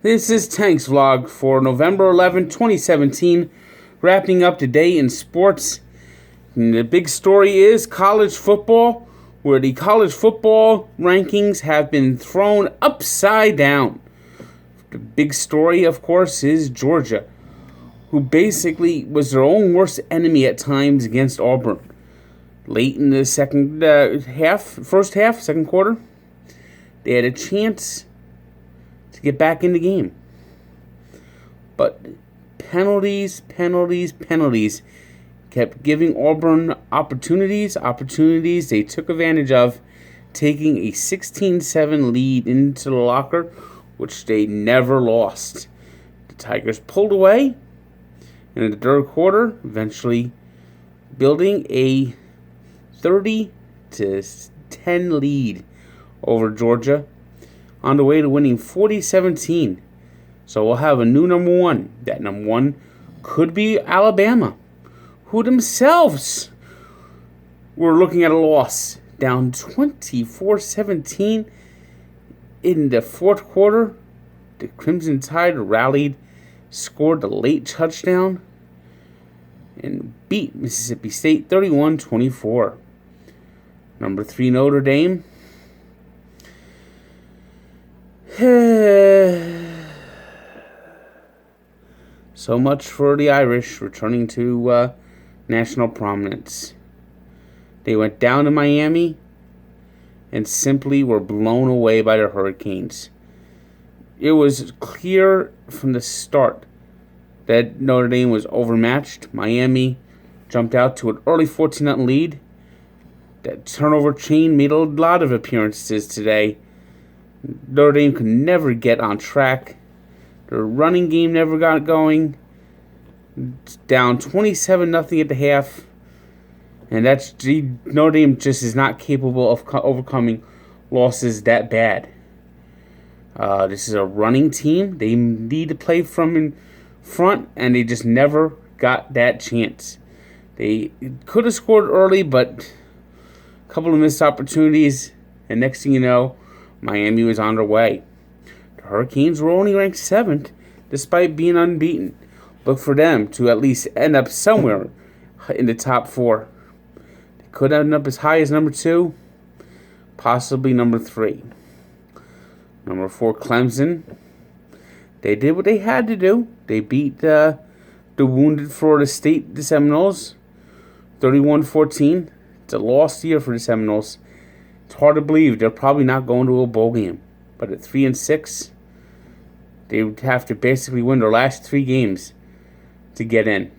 This is Tank's vlog for November 11, 2017, wrapping up today in sports. And the big story is college football, where the college football rankings have been thrown upside down. The big story, of course, is Georgia, who basically was their own worst enemy at times against Auburn. Late in the second quarter, they had a chance to get back in the game. But penalties kept giving Auburn opportunities they took advantage of, taking a 16-7 lead into the locker, which they never lost. The Tigers pulled away in the third quarter, eventually building a 30-10 lead over Georgia, on the way to winning 40-17. So we'll have a new number one. That number one could be Alabama, who themselves were looking at a loss, down 24-17 in the fourth quarter. The Crimson Tide rallied, scored a late touchdown, and beat Mississippi State 31-24. Number 3 Notre Dame. So much for the Irish returning to national prominence. They went down to Miami and simply were blown away by the Hurricanes. It was clear from the start that Notre Dame was overmatched. Miami jumped out to an early 14-0 lead. That turnover chain made a lot of appearances today. Notre Dame could never get on track. Their running game never got going. It's down 27-0 at the half. And Notre Dame just is not capable of overcoming losses that bad. This is a running team. They need to play from in front, and they just never got that chance. They could have scored early, but a couple of missed opportunities, and next thing you know, Miami was on their way. The Hurricanes were only ranked 7th, despite being unbeaten. Look for them to at least end up somewhere in the top 4. They could end up as high as number 2, possibly number 3. Number 4, Clemson. They did what they had to do. They beat the wounded Florida State, the Seminoles, 31-14. It's a lost year for the Seminoles. It's hard to believe they're probably not going to a bowl game. But at 3-6, they would have to basically win their last 3 games to get in.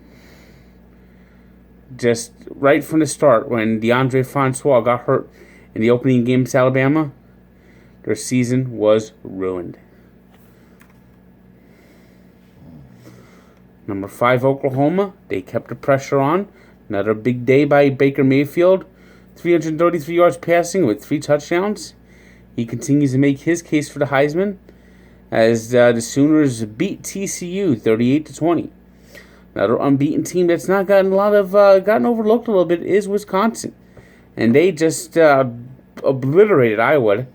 Just right from the start, when DeAndre Francois got hurt in the opening game against Alabama, their season was ruined. Number 5, Oklahoma. They kept the pressure on. Another big day by Baker Mayfield. 333 yards passing with 3 touchdowns. He continues to make his case for the Heisman as the Sooners beat TCU 38-20. Another unbeaten team that's not gotten gotten overlooked a little bit is Wisconsin, and they just obliterated Iowa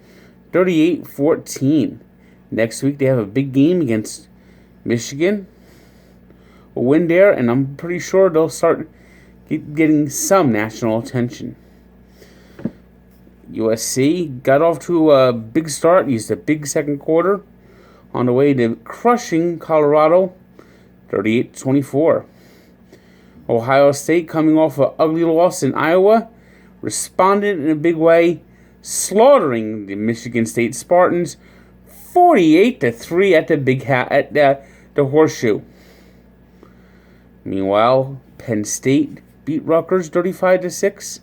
38-14. Next week they have a big game against Michigan. A win there, and I'm pretty sure they'll start getting some national attention. USC got off to a big start, used a big second quarter on the way to crushing Colorado 38-24. Ohio State, coming off an ugly loss in Iowa, responded in a big way, slaughtering the Michigan State Spartans 48-3 at the Horseshoe. Meanwhile, Penn State beat Rutgers 35-6.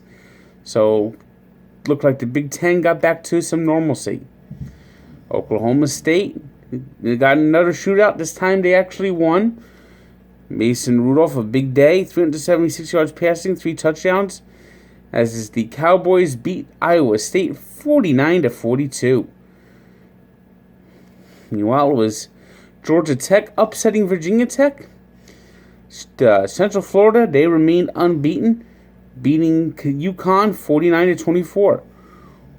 So looked like the Big Ten got back to some normalcy. Oklahoma State, they got another shootout. This time they actually won. Mason Rudolph, a big day, 376 yards passing, 3 touchdowns, as the Cowboys beat Iowa State 49-42. Meanwhile, it was Georgia Tech upsetting Virginia Tech. Central Florida, they remained unbeaten, beating UConn 49-24.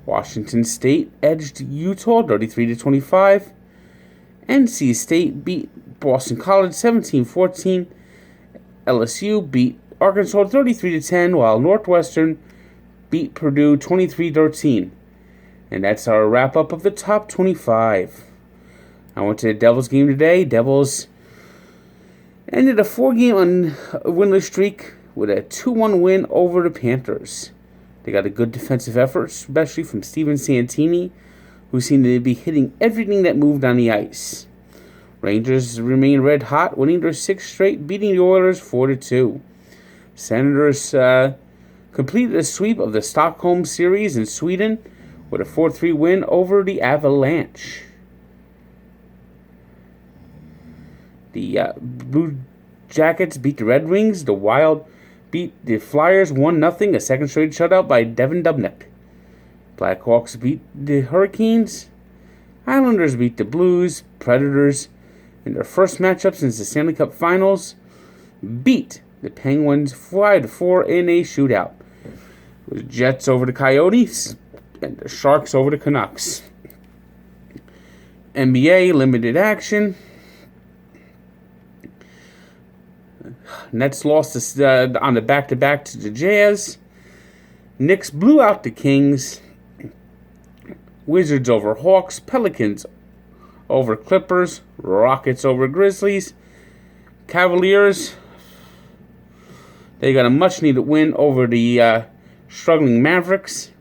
Washington State edged Utah 33-25. NC State beat Boston College 17-14. LSU beat Arkansas 33-10, while Northwestern beat Purdue 23-13. And that's our wrap-up of the top 25. I went to the Devils game today. Devils ended a 4-game winless streak with a 2-1 win over the Panthers. They got a good defensive effort, especially from Steven Santini, who seemed to be hitting everything that moved on the ice. Rangers remain red hot, winning their 6th straight, beating the Oilers 4-2. Senators completed a sweep of the Stockholm series in Sweden with a 4-3 win over the Avalanche. The Blue Jackets beat the Red Wings. The Wild beat the Flyers 1-0, a second straight shutout by Devan Dubnyk. Blackhawks beat the Hurricanes. Islanders beat the Blues. Predators, in their first matchup since the Stanley Cup Finals, beat the Penguins 5-4 in a shootout. It was Jets over the Coyotes and the Sharks over the Canucks. NBA limited action. Nets lost on the back-to-back to the Jazz. Knicks blew out the Kings. Wizards over Hawks. Pelicans over Clippers. Rockets over Grizzlies. Cavaliers, they got a much-needed win over the struggling Mavericks.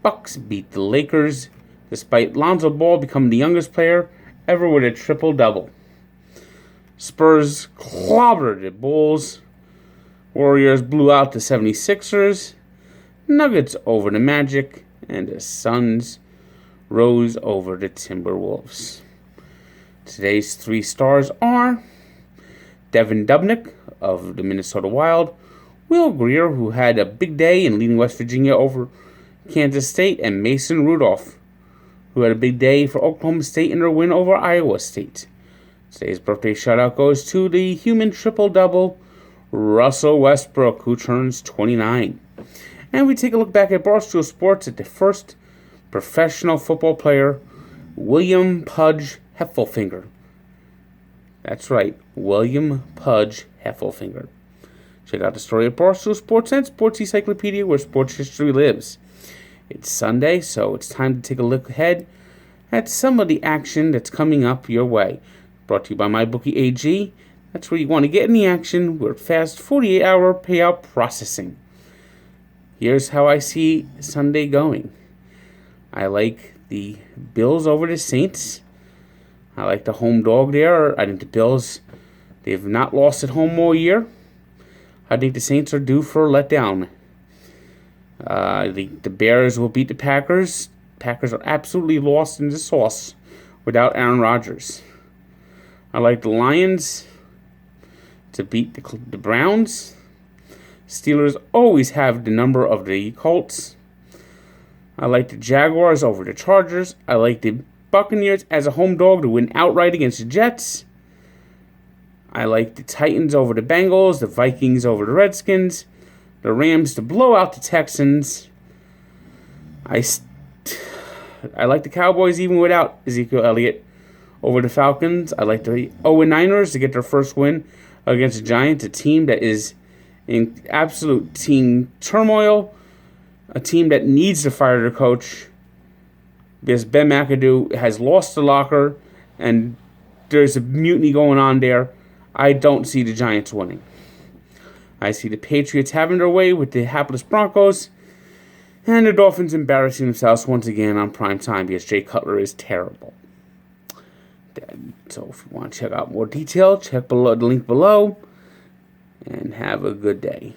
Bucks beat the Lakers, despite Lonzo Ball becoming the youngest player ever with a triple-double. Spurs clobbered the Bulls. Warriors blew out the 76ers. Nuggets over the Magic. And the Suns rose over the Timberwolves. Today's 3 stars are Devan Dubnyk of the Minnesota Wild, Will Greer, who had a big day in leading West Virginia over Kansas State, and Mason Rudolph, who had a big day for Oklahoma State in their win over Iowa State. Today's birthday shout-out goes to the human triple-double, Russell Westbrook, who turns 29. And we take a look back at Barstool Sports at the first professional football player, William Pudge Heffelfinger. That's right, William Pudge Heffelfinger. Check out the story at Barstool Sports and Sports Encyclopedia, where sports history lives. It's Sunday, so it's time to take a look ahead at some of the action that's coming up your way. Brought to you by MyBookie AG. That's where you want to get in the action with fast 48-hour payout processing. Here's how I see Sunday going. I like the Bills over the Saints. I like the home dog there. I think the Bills, they've not lost at home all year. I think the Saints are due for a letdown. I think the Bears will beat the Packers. Packers are absolutely lost in the sauce without Aaron Rodgers. I like the Lions to beat the Browns. Steelers always have the number of the Colts. I like the Jaguars over the Chargers. I like the Buccaneers as a home dog to win outright against the Jets. I like the Titans over the Bengals, the Vikings over the Redskins, the Rams to blow out the Texans. I like the Cowboys even without Ezekiel Elliott over the Falcons. I like the 0-9ers to get their first win against the Giants, a team that is in absolute team turmoil, a team that needs to fire their coach because Ben McAdoo has lost the locker and there's a mutiny going on there. I don't see the Giants winning. I see the Patriots having their way with the hapless Broncos, and the Dolphins embarrassing themselves once again on prime time because Jay Cutler is terrible. So if you want to check out more detail, check below the link below, and have a good day.